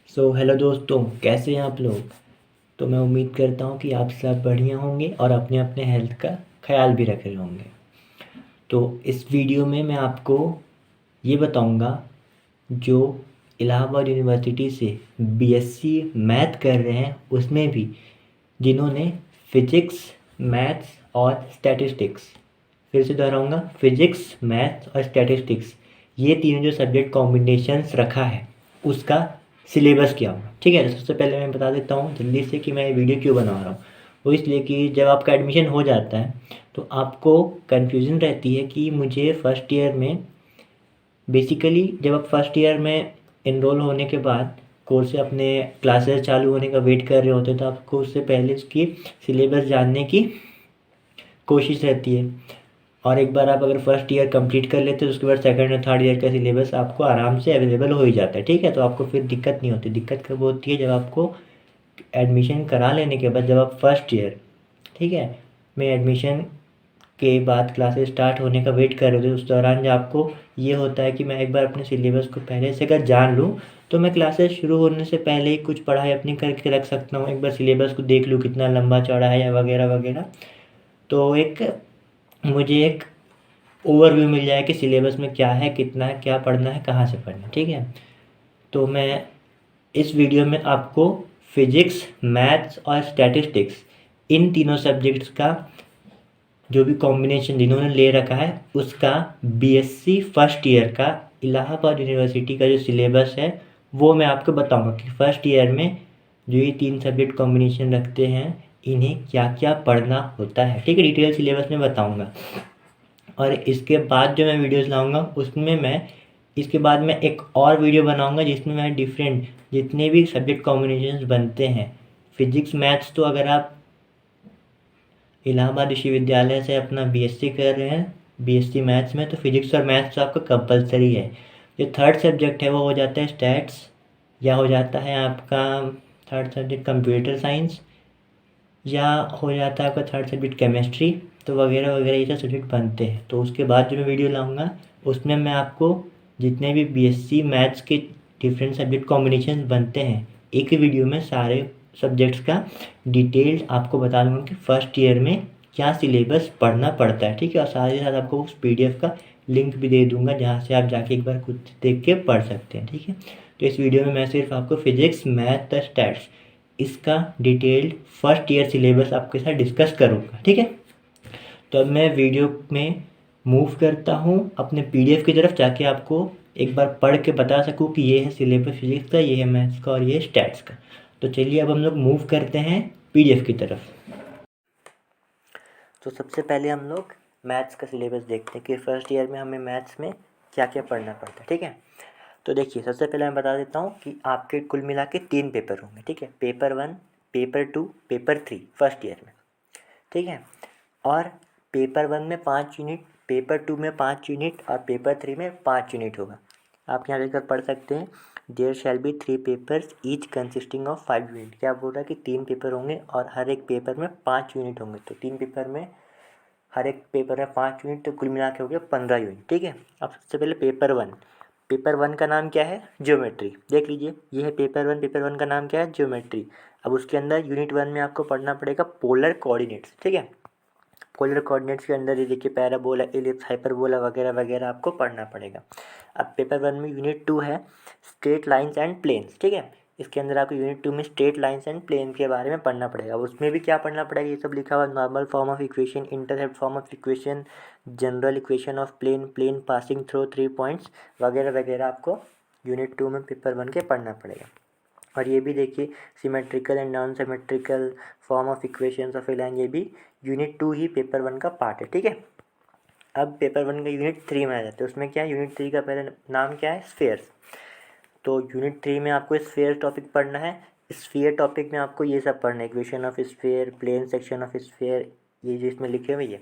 Hello दोस्तों, कैसे हैं आप लोग। तो मैं उम्मीद करता हूँ कि आप सब बढ़िया होंगे और अपने अपने हेल्थ का ख्याल भी रख रहे होंगे। तो इस वीडियो में मैं आपको ये बताऊँगा, जो इलाहाबाद यूनिवर्सिटी से बीएससी मैथ कर रहे हैं उसमें भी जिन्होंने फिजिक्स, मैथ्स और स्टैटिस्टिक्स, फिर से दोहराऊंगा, फिजिक्स, मैथ्स और स्टैटिस्टिक्स, ये तीनों जो सब्जेक्ट कॉम्बिनेशंस रखा है उसका सिलेबस क्या होगा। ठीक है, तो सबसे पहले मैं बता देता हूँ जल्दी से कि मैं ये वीडियो क्यों बना रहा हूँ। वो इसलिए कि जब आपका एडमिशन हो जाता है तो आपको कन्फ्यूज़न रहती है कि मुझे फर्स्ट ईयर में, बेसिकली जब आप फर्स्ट ईयर में इनरोल होने के बाद कोर्स से अपने क्लासेस चालू होने का वेट कर रहे होते हैं, तो आपको उससे पहले उसकी सिलेबस जानने की कोशिश रहती है। और एक बार आप अगर फर्स्ट ईयर कंप्लीट कर लेते हो तो उसके बाद सेकंड और थर्ड ईयर का सिलेबस आपको आराम से अवेलेबल हो ही जाता है। ठीक है, तो आपको फिर दिक्कत नहीं होती। दिक्कत कब होती है, जब आपको एडमिशन करा लेने के बाद, जब आप फर्स्ट ईयर, ठीक है, में एडमिशन के बाद क्लासेस स्टार्ट होने का वेट कर रहे थे, उस दौरान जब आपको ये होता है कि मैं एक बार अपने सिलेबस को पहले से अगर जान लूँ तो मैं क्लासेस शुरू होने से पहले ही कुछ पढ़ाई अपनी करके रख सकता हूँ। एक बार सिलेबस को देख लूँ कितना लंबा चौड़ा है या वगैरह वगैरह, तो एक मुझे एक ओवरव्यू मिल जाए कि सिलेबस में क्या है, कितना है, क्या पढ़ना है, कहाँ से पढ़ना है। ठीक है, तो मैं इस वीडियो में आपको फिजिक्स, मैथ्स और स्टैटिस्टिक्स, इन तीनों सब्जेक्ट्स का जो भी कॉम्बिनेशन जिन्होंने ले रखा है उसका बीएससी फर्स्ट ईयर का इलाहाबाद यूनिवर्सिटी का जो सिलेबस है वो मैं आपको बताऊंगा कि फर्स्ट ईयर में जो ये तीन सब्जेक्ट कॉम्बिनेशन रखते हैं इन्हें क्या क्या पढ़ना होता है। ठीक है, डिटेल सिलेबस में बताऊंगा। और इसके बाद जो मैं वीडियोस लाऊंगा उसमें मैं, इसके बाद मैं एक और वीडियो बनाऊंगा जिसमें मैं डिफरेंट जितने भी सब्जेक्ट कॉम्बिनेशंस बनते हैं, फिजिक्स मैथ्स, तो अगर आप इलाहाबाद विश्वविद्यालय से अपना बीएससी कर रहे हैं बीएससी मैथ्स में, तो फिजिक्स और मैथ्स तो आपका कंपलसरी है। जो थर्ड सब्जेक्ट है वो हो जाता है स्टैट्स, या हो जाता है आपका थर्ड सब्जेक्ट कंप्यूटर साइंस, या हो जाता है आपका थर्ड सब्जेक्ट केमिस्ट्री, तो वगैरह वगैरह ये सब सब्जेक्ट बनते हैं। तो उसके बाद जो मैं वीडियो लाऊंगा उसमें मैं आपको जितने भी बीएससी मैथ्स के डिफरेंट सब्जेक्ट कॉम्बिनेशन बनते हैं एक ही वीडियो में सारे सब्जेक्ट्स का डिटेल्ड आपको बता दूंगा कि फर्स्ट ईयर में क्या सिलेबस पढ़ना पड़ता है। ठीक है, और साथ ही साथ आपको उस पीडीएफ का लिंक भी दे दूंगा जहाँ से आप जाके एक बार खुद देख के पढ़ सकते हैं। ठीक है, तो इस वीडियो में मैं सिर्फ आपको फिजिक्स, मैथ और स्टैट्स, इसका डिटेल्ड फर्स्ट ईयर सिलेबस आपके साथ डिस्कस करूँगा। ठीक है, तो अब मैं वीडियो में मूव करता हूँ अपने पीडीएफ की तरफ, जाके आपको एक बार पढ़ के बता सकूँ कि ये है सिलेबस फिजिक्स का, ये है मैथ्स का और ये है स्टैट्स का। तो चलिए अब हम लोग मूव करते हैं पीडीएफ की तरफ। तो सबसे पहले हम लोग मैथ्स का सिलेबस देखते हैं कि फर्स्ट ईयर में हमें मैथ्स में क्या क्या पढ़ना पड़ता है। ठीक है, तो देखिए सबसे पहले मैं बता देता हूँ कि आपके कुल मिला के 3 पेपर होंगे। ठीक है, paper 1, paper 2, paper 3 first year में। ठीक है, और पेपर 1 में 5 यूनिट, पेपर 2 में 5 यूनिट और पेपर 3 में 5 यूनिट होगा। आप यहाँ देखकर पढ़ सकते हैं, there shall be 3 papers each consisting of 5 unit. क्या बोल रहा है कि 3 पेपर होंगे और हर एक पेपर में 5 यूनिट होंगे। तो 3 पेपर में हर एक पेपर में 5 यूनिट, तो कुल मिला के हो गया 15 यूनिट। ठीक है, अब सबसे पहले पेपर 1। पेपर 1 का नाम क्या है, ज्योमेट्री। देख लीजिए, ये है पेपर 1। पेपर 1 का नाम क्या है, ज्योमेट्री। अब उसके अंदर यूनिट 1 में आपको पढ़ना पड़ेगा पोलर कोऑर्डिनेट्स। ठीक है, पोलर कोऑर्डिनेट्स के अंदर ये देखिए पैराबोला, एलिप्स, हाइपरबोला वगैरह वगैरह आपको पढ़ना पड़ेगा। अब पेपर 1 में यूनिट 2 है स्ट्रेट लाइंस एंड प्लेन्स। ठीक है, इसके अंदर आपको यूनिट 2 में स्ट्रेट लाइंस एंड प्लेन के बारे में पढ़ना पड़ेगा। उसमें भी क्या पढ़ना पड़ेगा, ये सब लिखा हुआ, normal form of equation, intercept form of equation, general equation of plane, plane passing through 3 points वगैरह वगैरह आपको यूनिट 2 में पेपर 1 के पढ़ना पड़ेगा। और ये भी देखिए symmetrical and non symmetrical form of equations of A line, ये भी यूनिट 2 ही पेपर 1 का पार्ट है। ठीक है, अब पेपर 1 का यूनिट 3 में आ जाते हैं। उसमें क्या है, यूनिट 3 का पहले नाम क्या है, स्फीयर्स। तो यूनिट 3 में आपको स्फीयर टॉपिक पढ़ना है। स्फीयर टॉपिक में आपको ये सब पढ़ना है, equation of sphere, plane section of sphere, ये जो इसमें लिखे हुए ये।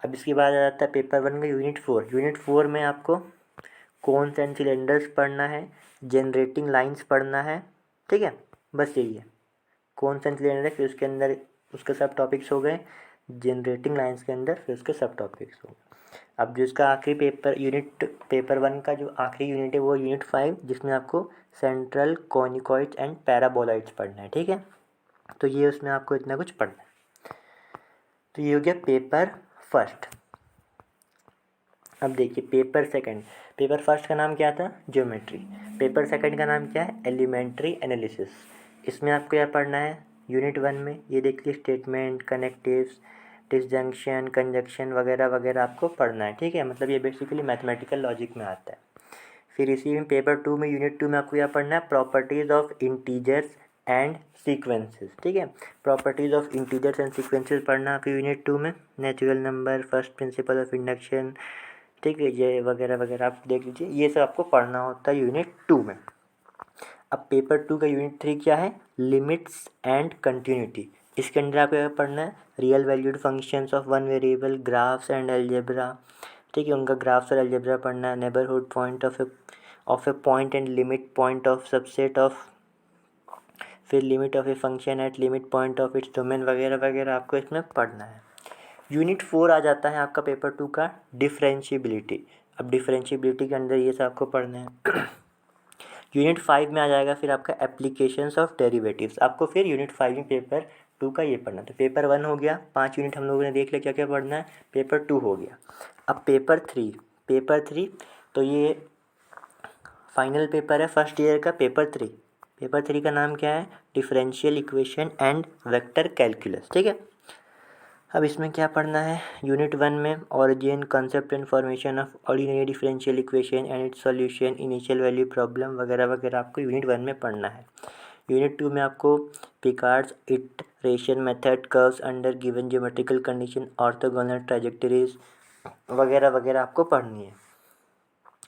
अब इसके बाद आ जाता है पेपर 1 का यूनिट 4। यूनिट 4 में आपको कोन्स एंड सिलेंडर्स पढ़ना है, जनरेटिंग लाइंस पढ़ना है। ठीक है, बस यही है। कोन्स एंड सिलेंडर, फिर उसके अंदर उसके सब टॉपिक्स हो गए। जनरेटिंग लाइंस के अंदर फिर उसके सब टॉपिक्स हो गए। अब जो इसका आखिरी पेपर 1 का जो आखिरी यूनिट है वो यूनिट 5, जिसमें आपको सेंट्रल कॉनिकॉइड्स एंड पैराबोलॉइड्स पढ़ना है, ठीक है। तो ये उसमें आपको इतना कुछ पढ़ना है। तो ये हो गया पेपर फर्स्ट। अब देखिए पेपर फर्स्ट का नाम क्या था? ज्योमेट्री। पेपर सेकंड का नाम क्या है? Elementary analysis. इसमें आपको क्या पढ़ना है? यूनिट 1 में ये देखिए स्टेटमेंट, कनेक्टिव्स, डिसजंक्शन, कंजक्शन वगैरह वगैरह आपको पढ़ना है, ठीक है। मतलब ये बेसिकली मैथमेटिकल लॉजिक में आता है। फिर इसी में पेपर 2 में यूनिट 2 में आपको क्या पढ़ना है? Properties of integers and sequences, ठीक है। Properties of integers and sequences पढ़ना आपको यूनिट 2 में। Natural number, first principle of induction, ठीक है, ये वगैरह वगैरह आप देख लीजिए, ये सब आपको पढ़ना होता है यूनिट 2 में। अब पेपर 2 का यूनिट 3 क्या है? Limits and continuity. इसके अंदर आपको क्या पढ़ना है? Real valued functions of one variable, graphs and algebra, ठीक है, उनका ग्राफ्स और अलजेब्रा पढ़ना है। Neighbourhood point of a point and limit point of subset of, फिर limit of a function at limit point of its domain वगैरह वगैरह आपको इसमें पढ़ना है। यूनिट 4 आ जाता है आपका पेपर 2 का डिफरेंशिएबिलिटी। अब डिफरेंशिएबिलिटी के अंदर ये सब आपको पढ़ना है। यूनिट 5 में आ जाएगा फिर आपका एप्लीकेशंस ऑफ डेरिवेटिव्स। आपको फिर यूनिट 5 में पेपर 2 का ये पढ़ना। तो पेपर 1 हो गया, 5 यूनिट हम लोगों ने देख लिया क्या क्या पढ़ना है। पेपर 2 हो गया। अब पेपर 3 तो ये फाइनल पेपर है फर्स्ट ईयर का। पेपर 3 का नाम क्या है? Differential equation and vector calculus, ठीक है। अब इसमें क्या पढ़ना है? यूनिट 1 में origin, concept and formation of ordinary differential equation and it's solution, initial value problem वगैरह वगैरह आपको यूनिट 1 में पढ़ना है। यूनिट 2 में आपको Picard's iteration method, curves under given geometrical condition, orthogonal trajectories वगैरह वगैरह आपको पढ़नी है।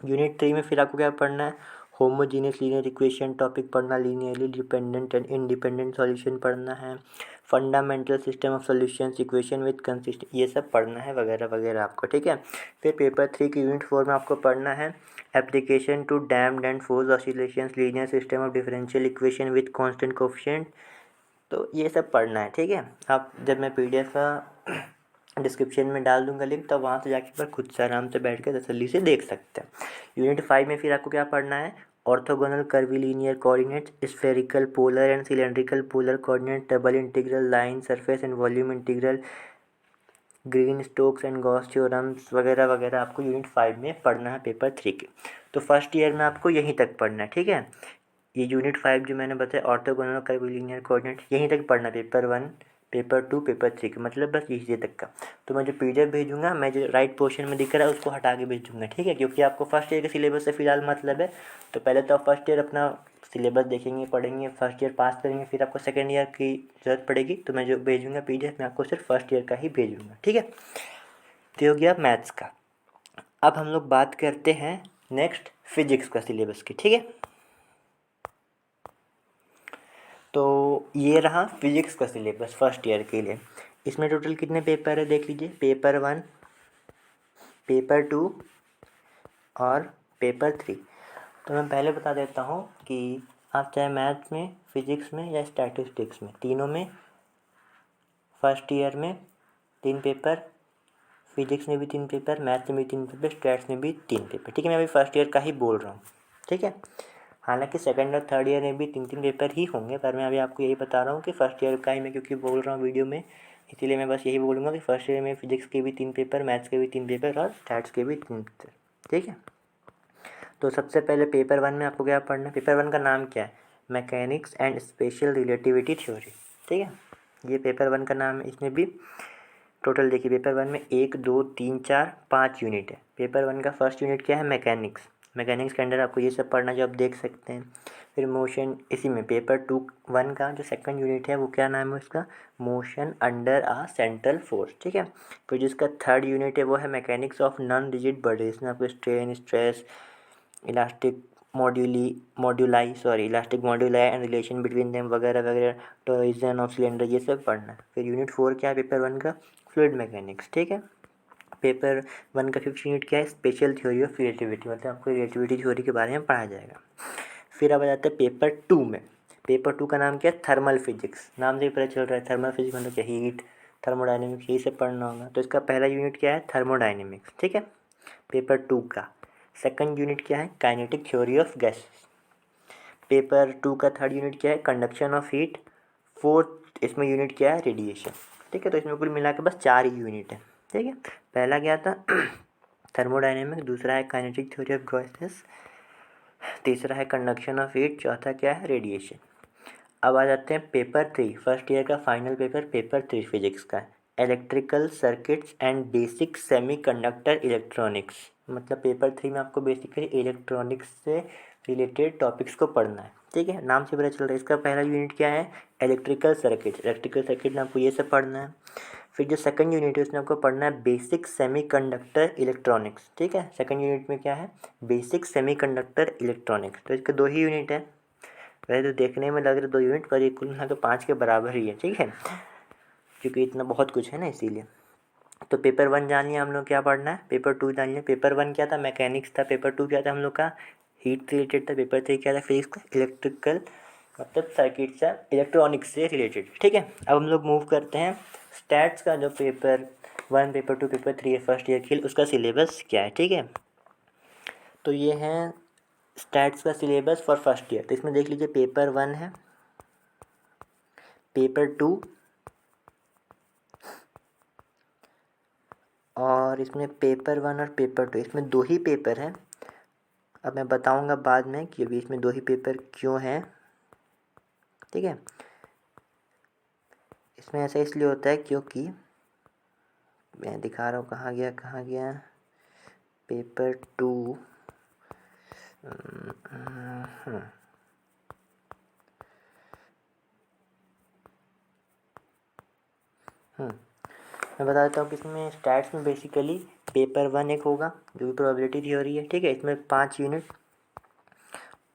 यूनिट 3 में फिर आपको क्या पढ़ना है? होमोजीनियस लीनियर इक्वेशन टॉपिक पढ़ना, linearly dependent and independent solution पढ़ना है, fundamental system of solutions, equation with consistent, ये सब पढ़ना है वगैरह वगैरह आपको, ठीक है। फिर पेपर 3 की यूनिट 4 में आपको पढ़ना है application to damped and forced oscillations, linear system of differential equation with constant coefficient. तो ये सब पढ़ना है, ठीक है। आप जब मैं PDF का डिस्क्रिप्शन में डाल दूंगा लिंक, तब वहाँ से जाके पर खुद से आराम से बैठ के तसल्ली से देख सकते हैं। यूनिट 5 में फिर आपको क्या पढ़ना है? Orthogonal कर्विलीनियर coordinates, spherical polar and cylindrical polar coordinate, double integral, line surface and volume integral, green Stokes and Gauss theorems वगैरह वगैरह आपको यूनिट 5 में पढ़ना है पेपर 3 के। तो फर्स्ट ईयर में आपको यहीं तक पढ़ना है, ठीक है। ये यूनिट 5 जो मैंने बताया ऑर्थोगोनल कर्विलीनियर कोऑर्डिनेट, यहीं तक पढ़ना, पेपर 1, पेपर 2, पेपर 3 का मतलब बस यही तक का। तो मैं जो PDF भेजूंगा, मैं जो राइट पोर्शन में दिख रहा है उसको हटा के भेज दूंगा, ठीक है, क्योंकि आपको फर्स्ट ईयर के सिलेबस से फिलहाल मतलब है। तो पहले तो आप फर्स्ट ईयर अपना सिलेबस देखेंगे, पढ़ेंगे, फर्स्ट ईयर पास करेंगे, फिर आपको सेकेंड ईयर की ज़रूरत पड़ेगी। तो मैं जो भेजूंगा PDF मैं आपको सिर्फ फर्स्ट ईयर का ही भेजूंगा, ठीक है। तो हो गया मैथ्स का। अब हम लोग बात करते हैं नेक्स्ट फिजिक्स का सिलेबस की, ठीक है। तो ये रहा फिजिक्स का सिलेबस फर्स्ट ईयर के लिए। इसमें टोटल कितने पेपर है देख लीजिए, पेपर 1, पेपर 2 और पेपर 3। तो मैं पहले बता देता हूँ कि आप चाहे मैथ्स में, फिजिक्स में या स्टैटिस्टिक्स में, तीनों में फर्स्ट ईयर में 3 पेपर, फिजिक्स में भी 3 पेपर, मैथ्स में भी 3 पेपर, स्टैट्स में भी 3 पेपर, ठीक है। मैं अभी फर्स्ट ईयर का ही बोल रहा हूँ, ठीक है। हालांकि सेकंड और थर्ड ईयर में भी 3 पेपर ही होंगे, पर मैं अभी आपको यही बता रहा हूँ कि फर्स्ट ईयर का ही मैं क्योंकि बोल रहा हूँ वीडियो में, इसीलिए मैं बस यही बोलूँगा कि फर्स्ट ईयर में फिजिक्स के भी 3 पेपर, मैथ्स के भी 3 पेपर और स्टैट्स के भी 3 पेपर, ठीक है। तो सबसे पहले पेपर 1 में आपको क्या पढ़ना है? पेपर 1 का नाम क्या है? Mechanics and special relativity theory, ठीक है, ये पेपर 1 का नाम है। इसमें भी टोटल देखिए पेपर 1 में 1, 2, 3, 4, 5 यूनिट है। पेपर 1 का फर्स्ट यूनिट क्या है? मैकेनिक्स के अंदर आपको ये सब पढ़ना जो आप देख सकते हैं। फिर मोशन, इसी में पेपर 1 का जो सेकंड यूनिट है वो क्या नाम है उसका? Motion under a central force, ठीक है। फिर जिसका थर्ड यूनिट है वो है mechanics of non rigid body, इसमें आपको strain, stress, elastic elastic moduli and relation between them वगैरह वगैरह, टॉर्जन ऑफ सिलेंडर, ये सब पढ़ना है। फिर यूनिट 4 क्या है पेपर 1 का? फ्लूइड मैकेनिक्स, ठीक है। पेपर 1 का फिफ्थ यूनिट क्या है? स्पेशल थ्योरी ऑफ रिलेटिविटी, मतलब आपको रिलेटिविटी थ्योरी के बारे में पढ़ाया जाएगा। फिर अब आ जाता है पेपर 2 में। पेपर 2 का नाम क्या है? थर्मल फिजिक्स, नाम से ही पता चल रहा है थर्मल फिजिक्स मतलब क्या? हीट, थर्मोडाइनमिक्स, यही सब पढ़ना होगा। तो इसका पहला यूनिट क्या है? थर्मोडाइनमिक्स, ठीक है। पेपर 2 का। सेकंड यूनिट क्या है, kinetic theory of gases. Paper 2 का थर्ड यूनिट क्या है, कंडक्शन ऑफ हीट। फोर्थ इसमें यूनिट क्या है, रेडिएशन। ठीक है, तो इसमें कुल मिला के बस 4 ही यूनिट है। ठीक है, पहला क्या था थर्मोडायनेमिक्स, दूसरा है काइनेटिक थ्योरी ऑफ गैसेस, तीसरा है कंडक्शन ऑफ हीट, चौथा क्या है, रेडिएशन। अब आ जाते हैं पेपर 3, फर्स्ट ईयर का फाइनल पेपर, पेपर 3 फिजिक्स का, electrical circuits and basic semiconductor electronics. मतलब पेपर 3 में आपको बेसिकली इलेक्ट्रॉनिक्स से रिलेटेड टॉपिक्स को पढ़ना है। ठीक है, नाम से पता चल रहा है। इसका पहला यूनिट क्या है, इलेक्ट्रिकल सर्किट। इलेक्ट्रिकल सर्किट में आपको ये सब पढ़ना है। फिर जो सेकंड यूनिट है उसमें आपको पढ़ना है बेसिक सेमीकंडक्टर इलेक्ट्रॉनिक्स। ठीक है, सेकंड यूनिट में क्या है, बेसिक सेमीकंडक्टर इलेक्ट्रॉनिक्स। तो इसके 2 ही यूनिट है। वैसे तो देखने में लग रहा है 2 यूनिट, पर ये कुल मिला के 5 के बराबर ही है। ठीक है, क्योंकि इतना बहुत कुछ है ना, इसीलिए। तो पेपर 1 जान लिया हम लोग क्या पढ़ना है, पेपर 2 जान लिया। पेपर 1 क्या था, मैकेनिक्स था। पेपर 2 क्या था हम लोग का, हीट से रिलेटेड था। पेपर 3 क्या था, फिजिक्स का, इलेक्ट्रिकल मतलब सर्किट से, इलेक्ट्रॉनिक्स से रिलेटेड। ठीक है, अब हम लोग मूव करते हैं स्टैट्स का जो पेपर 1, पेपर 2, पेपर 3 है फर्स्ट ईयर के लिए, उसका सिलेबस क्या है। ठीक है, तो ये है स्टैट्स का सिलेबस फॉर फर्स्ट ईयर। तो इसमें देख लीजिए, पेपर 1 है, पेपर 2 और इसमें पेपर 1 और पेपर 2, इसमें 2 ही पेपर हैं। अब मैं बताऊंगा बाद में कि अभी इसमें 2 ही पेपर क्यों हैं। ठीक है, इसमें ऐसा इसलिए होता है क्योंकि मैं दिखा रहा हूँ, कहाँ गया पेपर 2। मैं बता देता हूँ कि इसमें स्टैट्स में बेसिकली पेपर 1 एक होगा जो कि प्रोबेबिलिटी थ्योरी है। ठीक है, इसमें 5 यूनिट।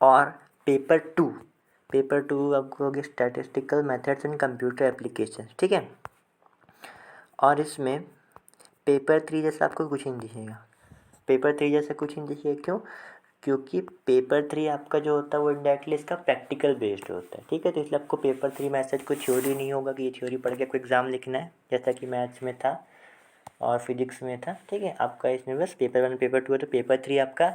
और पेपर 2 आपको होगी statistical methods and computer application. ठीक है, और इसमें पेपर 3 जैसा आपको कुछ नहीं दिखेगा। पेपर 3 जैसा कुछ नहीं दिखेगा, क्यों, क्योंकि पेपर 3 आपका जो होता है वो डायरेक्टली इसका प्रैक्टिकल बेस्ड होता है। ठीक है, तो इसलिए आपको पेपर 3 में ऐसा कोई थ्योरी नहीं होगा कि ये थ्योरी पढ़ के आपको एग्ज़ाम लिखना है, जैसा कि मैथ्स में था और फिजिक्स में था। ठीक है, आपका इसमें बस पेपर 1 पेपर 2 है। तो पेपर 3 आपका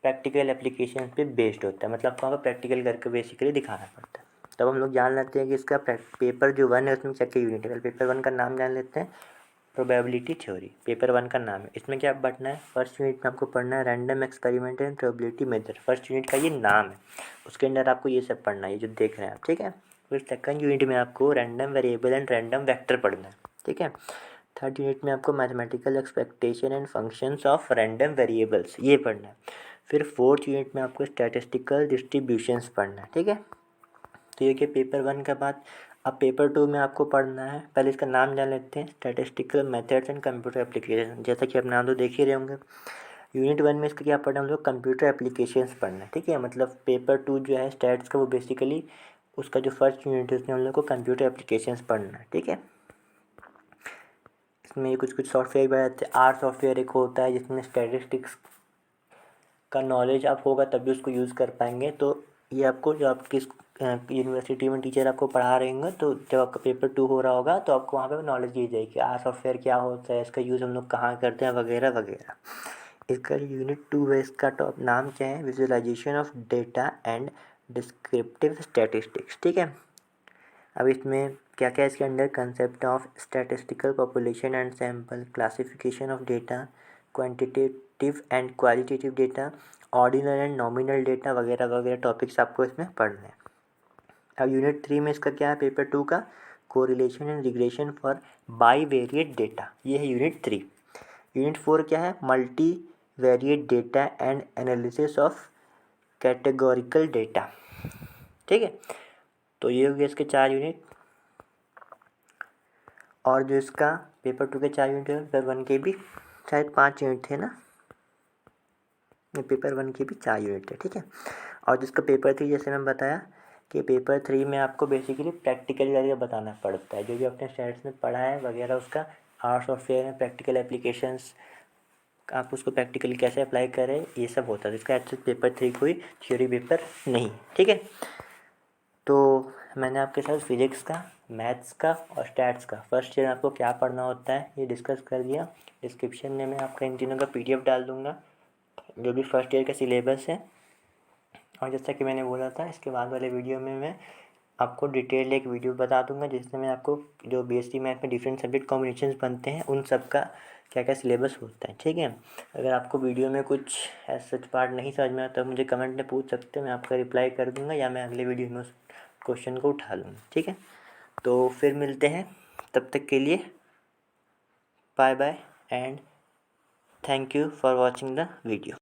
प्रैक्टिकल एप्लीकेशन पे बेस्ड होता है, मतलब आपको वहाँ पर प्रैक्टिकल करके बेसिकली दिखाना पड़ता है। तब हम लोग जान लेते हैं कि इसका पेपर जो 1 है उसमें क्या क्या यूनिट है। पेपर 1 का नाम जान लेते हैं, प्रोबेबिलिटी थ्योरी। पेपर 1 का नाम है। इसमें क्या पढ़ना है, फर्स्ट यूनिट में आपको पढ़ना है random experiment and probability method. First unit का ये नाम है, उसके अंदर आपको ये सब पढ़ना है, ये जो देख रहे हैं आप। ठीक है, फिर सेकंड यूनिट में आपको random variable and random vector पढ़ना है। ठीक है, थर्ड यूनिट में आपको mathematical expectation and functions of random variables ये पढ़ना है। फिर फोर्थ यूनिट में आपको स्टैटिस्टिकल डिस्ट्रीब्यूशंस पढ़ना है। ठीक है, तो ये कि पेपर 1 के बाद अब पेपर 2 में आपको पढ़ना है, पहले इसका नाम जान लेते हैं, statistical methods and computer application. जैसा कि आप नाम तो देख ही रहे होंगे। यूनिट 1 में इसका क्या पढ़ना है हम लोग, कंप्यूटर एप्लीकेशंस पढ़ना है। ठीक है, मतलब पेपर 2 जो है स्टैट्स का, वो बेसिकली उसका जो फर्स्ट यूनिट है उसमें हम लोग को कंप्यूटर एप्लीकेशंस पढ़ना है। ठीक है, इसमें कुछ सॉफ्टवेयर भी आते हैं। आर सॉफ्टवेयर एक होता है जिसमें स्टैटिस्टिक्स का नॉलेज आप होगा तभी उसको यूज़ कर पाएंगे। तो ये आपको जो आपकी यूनिवर्सिटी में टीचर आपको पढ़ा रहे होंगे, तो जब आपका पेपर 2 हो रहा होगा तो आपको वहाँ पे नॉलेज दी जाएगी आर सॉफ्टवेयर क्या होता है, इसका यूज़ हम लोग कहाँ करते हैं, वगैरह वगैरह। इसका यूनिट 2 है, इसका टॉप नाम क्या है, visualization of data and descriptive statistics. ठीक है, अब इसमें क्या क्या इसके under, concept of statistical population and sample, classification of data, quantitative and qualitative data, ordinal and nominal data, वगैरह वगैरह टॉपिक्स आपको इसमें पढ़ने हैं। अब यूनिट 3 में इसका क्या है, पेपर 2 का correlation and regression for bivariate data, ये है यूनिट 3। यूनिट 4 क्या है, multi variate data and analysis of categorical data. ठीक है, तो ये हो गया इसके 4 यूनिट। और जो इसका पेपर 2 के 4 यूनिट है, पेपर 1 के भी शायद 5 यूनिट थे ना, पेपर 1 के भी 4 यूनिट थे। ठीक है, और जिसका पेपर 3 जैसे मैं बताया कि पेपर 3 में आपको बेसिकली प्रैक्टिकल करके बताना पड़ता है, जो भी अपने स्टैट्स में पढ़ा है वगैरह उसका आर सॉफ्टवेयर में प्रैक्टिकल एप्लीकेशंस आप उसको प्रैक्टिकली कैसे अप्लाई करें, ये सब होता है। इसका एक्चुअल पेपर 3 कोई थ्योरी पेपर नहीं। ठीक है, तो मैंने आपके साथ फिज़िक्स का, मैथ्स का और स्टैट्स का फर्स्ट ईयर आपको क्या पढ़ना होता है ये डिस्कस कर दिया। डिस्क्रिप्शन में मैं आपका इन तीनों का PDF डाल दूँगा, जो भी फर्स्ट ईयर का सिलेबस है। और जैसा कि मैंने बोला था, इसके बाद वाले वीडियो में मैं आपको डिटेल एक वीडियो बता दूंगा, जिसमें मैं आपको जो BSc मैथ में डिफरेंट सब्जेक्ट कॉम्बिनेशंस बनते हैं उन सब का क्या क्या सिलेबस होता है। ठीक है, अगर आपको वीडियो में कुछ ऐसा सच पार्ट नहीं समझ में आता तो मुझे कमेंट में पूछ सकते हो, मैं आपका रिप्लाई कर दूंगा, या मैं अगले वीडियो में उस क्वेश्चन को उठा लूँगा। ठीक है, तो फिर मिलते हैं, तब तक के लिए bye bye and thank you for watching the video.